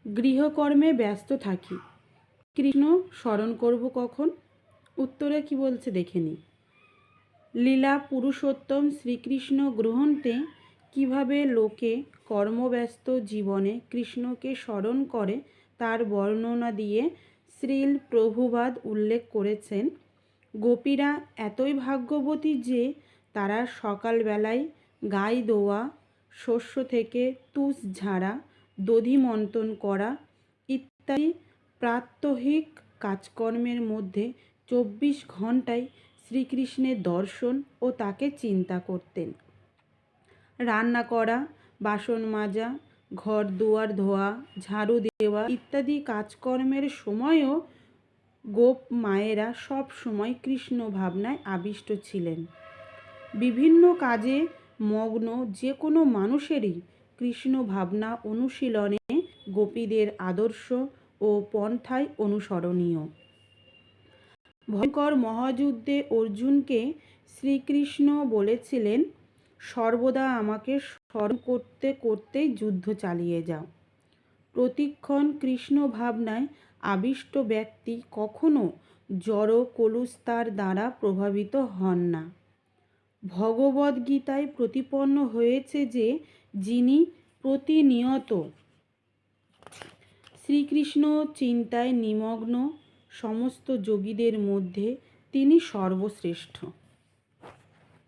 গৃহকর্মে ব্যস্ত থাকি, কৃষ্ণ স্মরণ করব কখন? উত্তরে কি বলছে দেখে নিই। লীলা পুরুষোত্তম শ্রীকৃষ্ণ গ্রন্থে কিভাবে লোকে কর্মব্যস্ত জীবনে কৃষ্ণকে স্মরণ করে তার বর্ণনা দিয়ে শ্রীল প্রভুপাদ উল্লেখ করেছেন। গোপীরা এতই ভাগ্যবতী যে তারা সকালবেলায় গাই দোয়া, শস্য থেকে তুষ ঝাড়া, দধি মন্থন করা ইত্যাদি প্রাত্যহিক কাজকর্মের মধ্যে 24 ঘণ্টায় শ্রীকৃষ্ণের দর্শন ও তাকে চিন্তা করতেন। রান্না করা, বাসন মাজা, ঘর দুয়ার ধোয়া, ঝাড়ু দেওয়া ইত্যাদি কাজকর্মের সময়ও গোপ মায়েরা সব সময় কৃষ্ণ ভাবনায় আবিষ্ট ছিলেন। বিভিন্ন কাজে মগ্ন যে কোনো মানুষেরই কৃষ্ণ ভাবনা অনুশীলনে গোপীদের আদর্শ ও পন্থায় অনুসরণীয়। ভয়ঙ্কর মহাযুদ্ধে অর্জুনকে শ্রীকৃষ্ণ বলেছিলেন, সর্বদা আমাকে স্মরণ করতে করতেই যুদ্ধ চালিয়ে যাও। প্রতিক্ষণ কৃষ্ণ ভাবনায় আবিষ্ট ব্যক্তি কখনো জড় কলুস্তার দ্বারা প্রভাবিত হন না। ভগবদ্গীতায় প্রতিপন্ন হয়েছে যে যিনি প্রতিনিয়ত শ্রীকৃষ্ণ চিন্তায় নিমগ্ন সমস্ত যোগীদের মধ্যে তিনি সর্বশ্রেষ্ঠ।